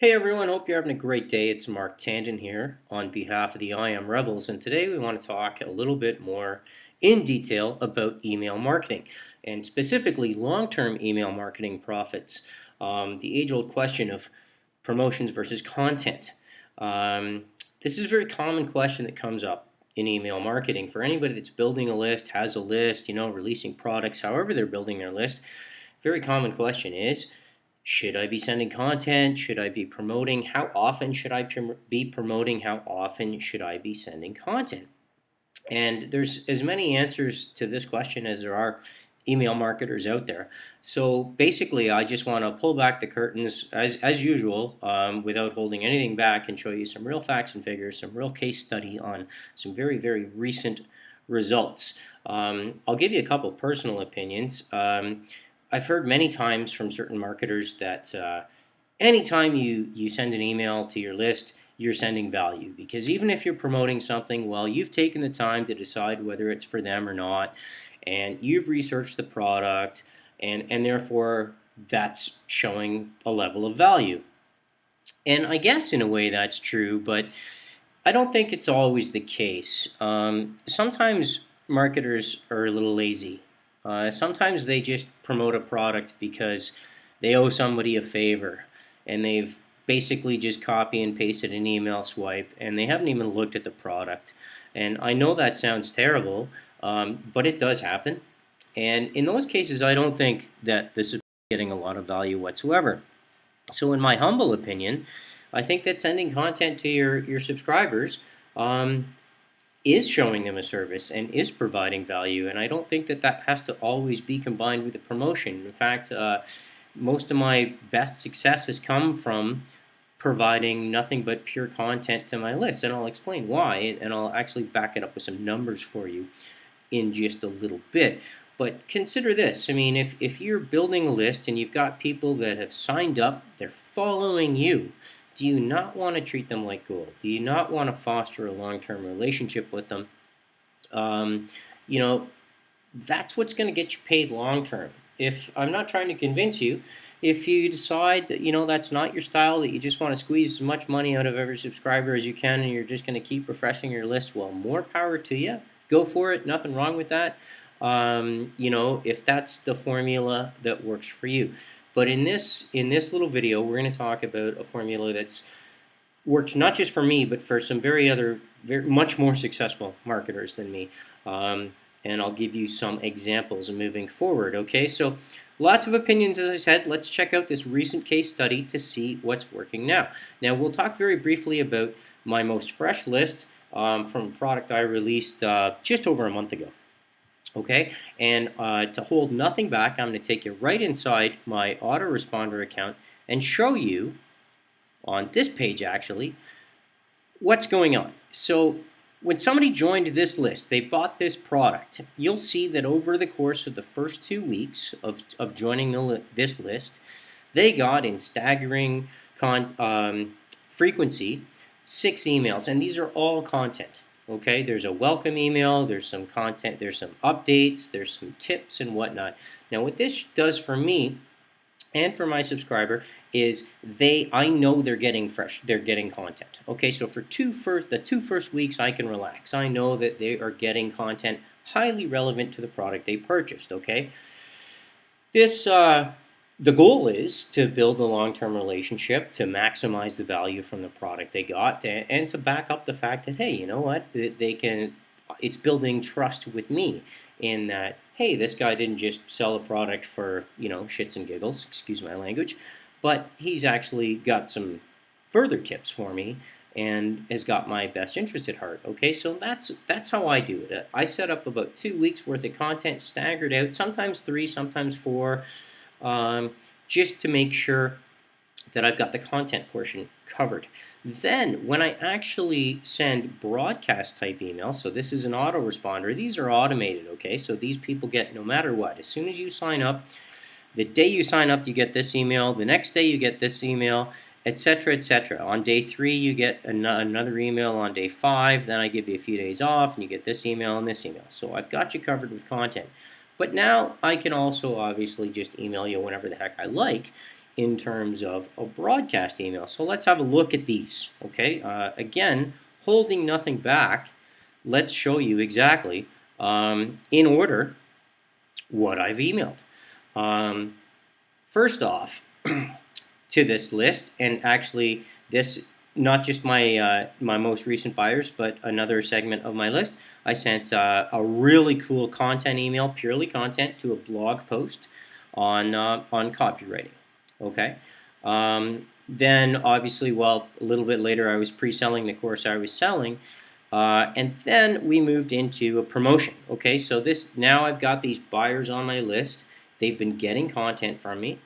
Hey everyone, hope you're having a great day. It's Mark Tandon here on behalf of the I Am Rebels, and today we want to talk a little bit more in detail about email marketing and specifically long-term email marketing profits. The age-old question of promotions versus content. Um, this is a very common question that comes up in email marketing for anybody that's building a list, has a list, releasing products, however they're building their list. Very common question is, should I be sending content? Should I be promoting? How often should I be promoting? How often should I be sending content? And there's as many answers to this question as there are email marketers out there. So basically, I just want to pull back the curtains as usual without holding anything back and show you some real facts and figures, some real case study on some very, very recent results. I'll give you a couple personal opinions. I've heard many times from certain marketers that anytime you send an email to your list, you're sending value, because even if you're promoting something, well, you've taken the time to decide whether it's for them or not, and you've researched the product, and therefore that's showing a level of value. And I guess in a way that's true, but I don't think it's always the case. Sometimes marketers are a little lazy. Sometimes they just promote a product because they owe somebody a favor, and they've basically just copy and pasted an email swipe, and they haven't even looked at the product. And I know that sounds terrible, but it does happen. And in those cases, I don't think that this is getting a lot of value whatsoever. So in my humble opinion, I think that sending content to your subscribers um, is showing them a service and is providing value. And I don't think that that has to always be combined with a promotion. In fact, most of my best success has come from providing nothing but pure content to my list. And I'll explain why, and I'll actually back it up with some numbers for you in just a little bit. But consider this. I mean, if you're building a list and you've got people that have signed up, they're following you, do you not want to treat them like gold? Do you not want to foster a long-term relationship with them? Um, you know, that's what's going to get you paid long-term. If I'm not trying to convince you, if you decide that that's not your style, that you just want to squeeze as much money out of every subscriber as you can, and you're just going to keep refreshing your list, well, more power to you. Go for it. Nothing wrong with that. If that's the formula that works for you. But in this little video, we're going to talk about a formula that's worked not just for me, but for some very much more successful marketers than me. And I'll give you some examples moving forward. Okay, so lots of opinions, as I said. Let's check out this recent case study to see what's working now. Now, we'll talk very briefly about my most fresh list from a product I released just over a month ago. Okay, and to hold nothing back, I'm going to take you right inside my autoresponder account and show you on this page actually what's going on. So when somebody joined this list, they bought this product, you'll see that over the course of the first 2 weeks of joining this list, they got in staggering frequency 6 emails, and these are all content. Okay, there's a welcome email, there's some content, there's some updates, there's some tips and whatnot. Now what this does for me and for my subscriber is I know they're getting content. Okay, so for the 2 first weeks I can relax. I know that they are getting content highly relevant to the product they purchased. Okay, the goal is to build a long-term relationship, to maximize the value from the product they got, and to back up the fact that, hey, you know what, it's building trust with me in that, hey, this guy didn't just sell a product for, shits and giggles, excuse my language, but he's actually got some further tips for me and has got my best interest at heart. Okay, so that's how I do it. I set up about 2 weeks worth of content staggered out, sometimes 3, sometimes 4, just to make sure that I've got the content portion covered. Then when I actually send broadcast type emails, so this is an autoresponder, these are automated, okay? So these people get, no matter what, as soon as you sign up, the day you sign up, you get this email, the next day you get this email, etc., etc. On day 3, you get another email. On day 5, then I give you a few days off, and you get this email and this email. So I've got you covered with content. But now I can also obviously just email you whenever the heck I like. in terms of a broadcast email. So let's have a look at these, okay? Again, holding nothing back, let's show you exactly in order what I've emailed. First off, to this list, and actually this, not just my my most recent buyers, but another segment of my list, I sent a really cool content email, purely content, to a blog post on copywriting. Okay. Then obviously, well, a little bit later, I was pre-selling the course I was selling, and then we moved into a promotion. Okay, so this, now I've got these buyers on my list. They've been getting content from me,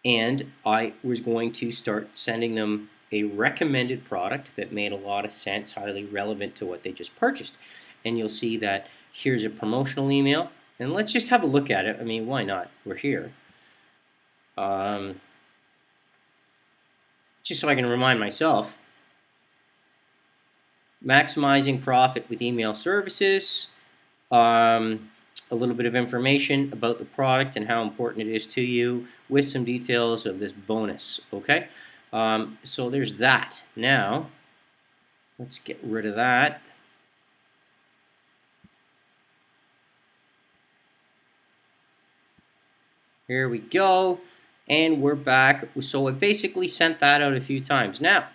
and I was going to start sending them a recommended product that made a lot of sense, highly relevant to what they just purchased. And you'll see that here's a promotional email, and let's just have a look at it. I mean, why not? We're here. Just so I can remind myself. Maximizing profit with email services. A little bit of information about the product and how important it is to you, with some details of this bonus. Okay, so there's that. Now let's get rid of that. Here we go, and we're back. So I basically sent that out a few times. Now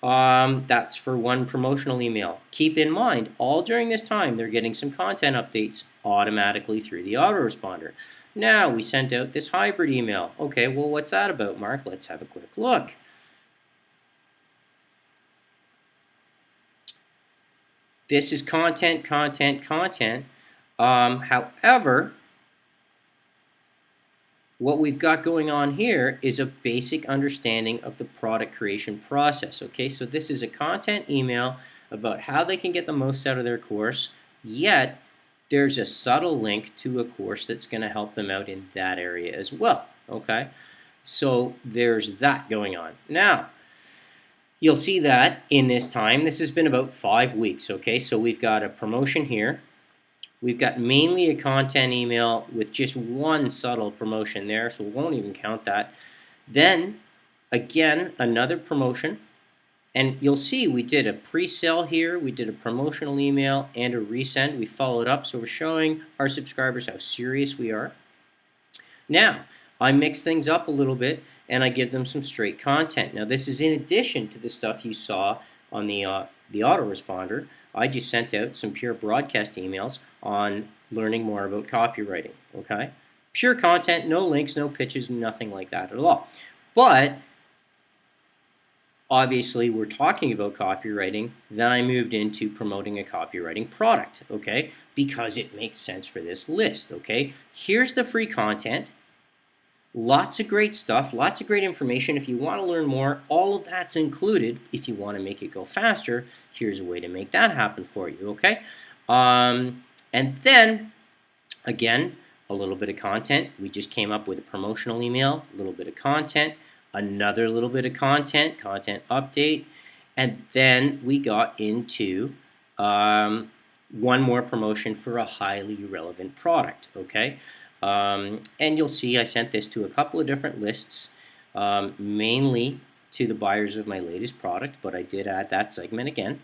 that's for one promotional email. Keep in mind, all during this time, they're getting some content updates automatically through the autoresponder. Now, we sent out this hybrid email. Okay, well, what's that about, Mark? Let's have a quick look. This is content, content, content. However, what we've got going on here is a basic understanding of the product creation process. Okay, so this is a content email about how they can get the most out of their course, yet there's a subtle link to a course that's going to help them out in that area as well. Okay, so there's that going on. Now, you'll see that in this time, this has been about 5 weeks. Okay, so we've got a promotion here. We've got mainly a content email with just one subtle promotion there, so we won't even count that. Then, again, another promotion. And you'll see we did a pre-sale here, we did a promotional email, and a resend. We followed up, so we're showing our subscribers how serious we are. Now, I mix things up a little bit, and I give them some straight content. Now, this is in addition to the stuff you saw on the autoresponder. I just sent out some pure broadcast emails on learning more about copywriting, okay? Pure content, no links, no pitches, nothing like that at all. But obviously, we're talking about copywriting. Then I moved into promoting a copywriting product, okay? Because it makes sense for this list, okay? Here's the free content. Lots of great stuff, lots of great information. If you want to learn more, all of that's included. If you want to make it go faster, here's a way to make that happen for you, okay? And then, again, a little bit of content. We just came up with a promotional email, a little bit of content, another little bit of content, content update, and then we got into one more promotion for a highly relevant product, okay? And you'll see I sent this to a couple of different lists, mainly to the buyers of my latest product, but I did add that segment again.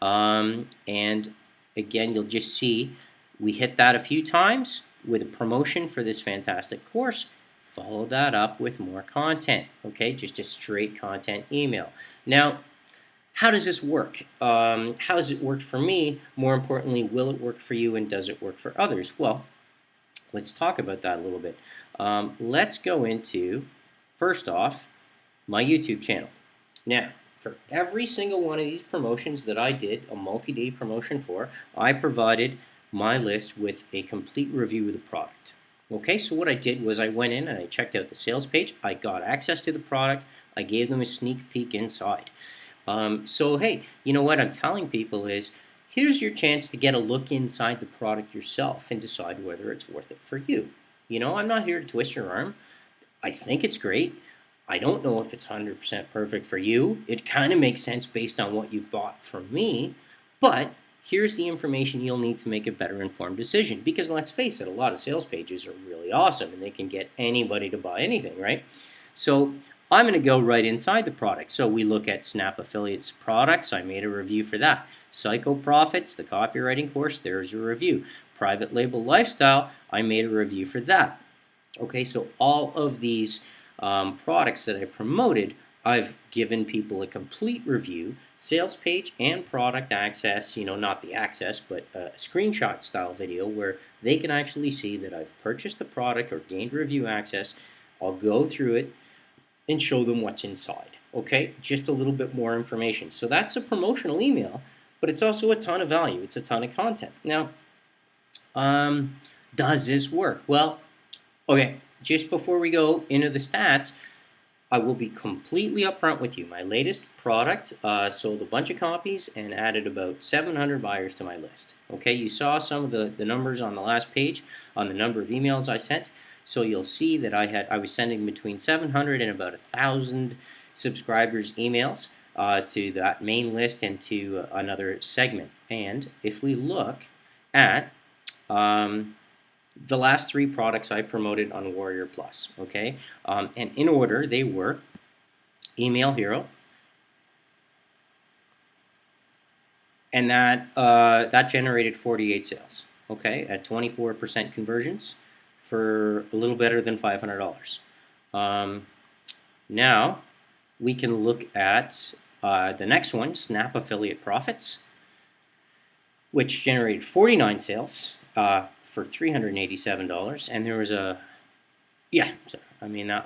And again, you'll just see we hit that a few times with a promotion for this fantastic course. Follow that up with more content, okay? Just a straight content email. Now, how does this work? How has it worked for me? More importantly, will it work for you, and does it work for others? Well, let's talk about that a little bit. Let's go into, first off, my YouTube channel. Now, for every single one of these promotions that I did, a multi-day promotion for, I provided my list with a complete review of the product. Okay, so what I did was I went in and I checked out the sales page. I got access to the product. I gave them a sneak peek inside. So, hey, you know what I'm telling people is, here's your chance to get a look inside the product yourself and decide whether it's worth it for you. You know, I'm not here to twist your arm. I think it's great. I don't know if it's 100% perfect for you. It kind of makes sense based on what you've bought from me, but here's the information you'll need to make a better informed decision. Because let's face it, a lot of sales pages are really awesome and they can get anybody to buy anything, right? So I'm going to go right inside the product. So we look at Snap Affiliates products. I made a review for that. Psycho Profits, the copywriting course, there's a review. Private Label Lifestyle, I made a review for that. Okay, so all of these products that I promoted, I've given people a complete review, sales page and product access, not the access, but a screenshot style video where they can actually see that I've purchased the product or gained review access. I'll go through it and show them what's inside. Okay, just a little bit more information. So that's a promotional email, but it's also a ton of value. It's a ton of content. Now, does this work? Well, okay, just before we go into the stats, I will be completely upfront with you. My latest product sold a bunch of copies and added about 700 buyers to my list. Okay, you saw some of the numbers on the last page on the number of emails I sent. So you'll see that I was sending between 700 and about 1,000 subscribers emails to that main list and to another segment. And if we look at the last 3 products I promoted on Warrior Plus, okay? And in order, they were Email Hero, and that generated 48 sales, okay, at 24% conversions for a little better than $500. Now, we can look at the next one, Snap Affiliate Profits, which generated 49 sales for $387, and there was I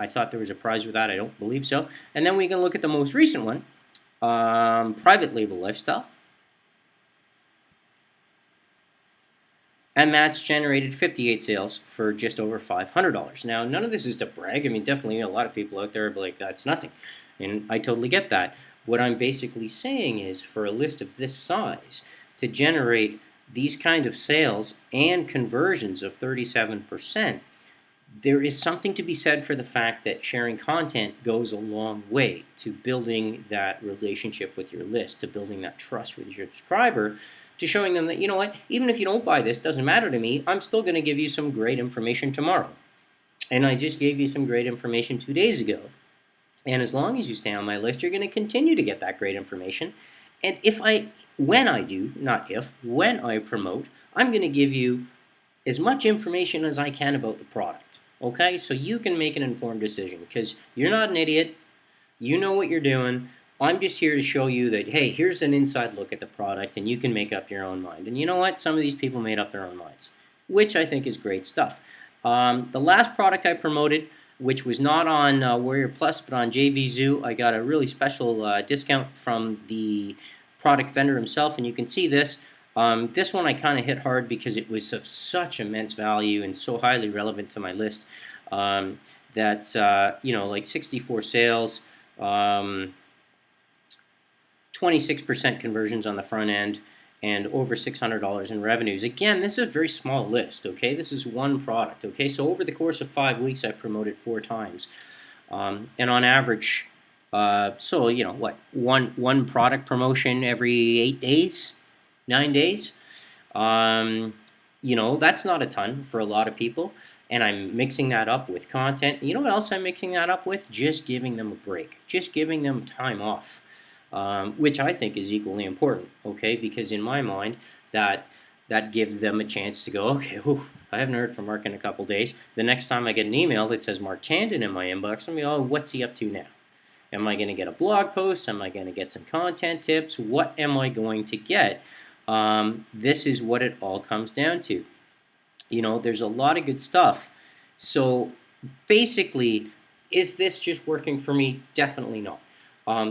thought there was a prize with that. I don't believe so. And then we can look at the most recent one, Private Label Lifestyle, and that's generated 58 sales for just over $500. Now, none of this is to brag. I mean, definitely a lot of people out there are like, that's nothing, and I totally get that. What I'm basically saying is, for a list of this size, to generate these kind of sales and conversions of 37%, there is something to be said for the fact that sharing content goes a long way to building that relationship with your list, to building that trust with your subscriber, to showing them that, you know what, even if you don't buy this, doesn't matter to me, I'm still going to give you some great information tomorrow. And I just gave you some great information 2 days ago. And as long as you stay on my list, you're going to continue to get that great information. And when I promote, I'm going to give you as much information as I can about the product. Okay, so you can make an informed decision because you're not an idiot. You know what you're doing. I'm just here to show you that, hey, here's an inside look at the product and you can make up your own mind. And you know what? Some of these people made up their own minds, which I think is great stuff. The last product I promoted, which was not on Warrior Plus but on JVZoo, I got a really special discount from the product vendor himself, and you can see this. This one I kind of hit hard because it was of such immense value and so highly relevant to my list that, like 64 sales, 26% conversions on the front end, and over $600 in revenues. Again, this is a very small list, okay? This is one product, okay? So over the course of 5 weeks, I promoted 4 times. And on average, one product promotion every 8 days, 9 days? That's not a ton for a lot of people. And I'm mixing that up with content. You know what else I'm mixing that up with? Just giving them a break. Just giving them time off. Which I think is equally important, okay? Because in my mind, that gives them a chance to go, okay, I haven't heard from Mark in a couple days. The next time I get an email that says Mark Tandon in my inbox, I'm going, what's he up to now? Am I going to get a blog post? Am I going to get some content tips? What am I going to get? This is what it all comes down to. There's a lot of good stuff. So basically, is this just working for me? Definitely not.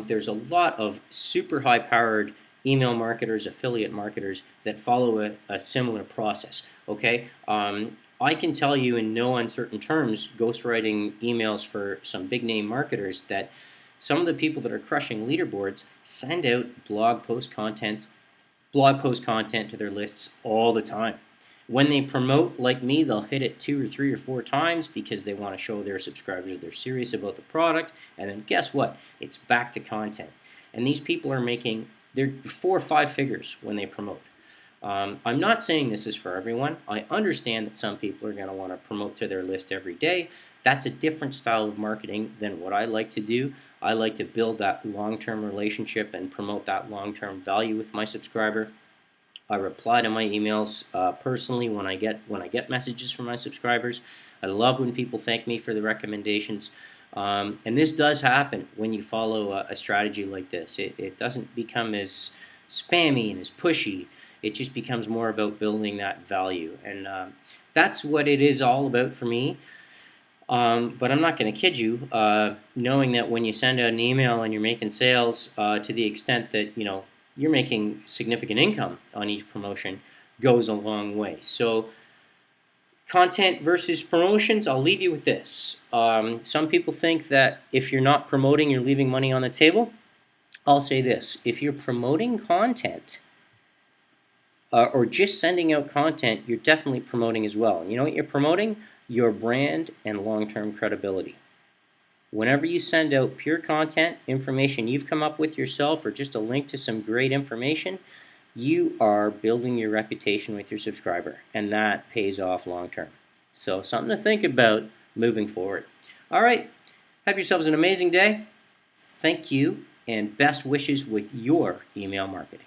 There's a lot of super high-powered email marketers, affiliate marketers that follow a similar process, okay? I can tell you in no uncertain terms, ghostwriting emails for some big-name marketers, that some of the people that are crushing leaderboards send out blog post content to their lists all the time. When they promote, like me, they'll hit it 2 or 3 or 4 times because they want to show their subscribers they're serious about the product. And then guess what? It's back to content. And these people are they're 4 or 5 figures when they promote. I'm not saying this is for everyone. I understand that some people are going to want to promote to their list every day. That's a different style of marketing than what I like to do. I like to build that long-term relationship and promote that long-term value with my subscriber. I reply to my emails personally when I get messages from my subscribers. I love when people thank me for the recommendations. And this does happen when you follow a strategy like this. It doesn't become as spammy and as pushy. It just becomes more about building that value. And that's what it is all about for me. But I'm not going to kid you, knowing that when you send out an email and you're making sales to the extent that you're making significant income on each promotion goes a long way. So content versus promotions, I'll leave you with this. Some people think that if you're not promoting, you're leaving money on the table. I'll say this: if you're promoting content or just sending out content, you're definitely promoting as well. And you know what you're promoting? Your brand and long-term credibility. Whenever you send out pure content, information you've come up with yourself, or just a link to some great information, you are building your reputation with your subscriber, and that pays off long term. So something to think about moving forward. All right, have yourselves an amazing day. Thank you, and best wishes with your email marketing.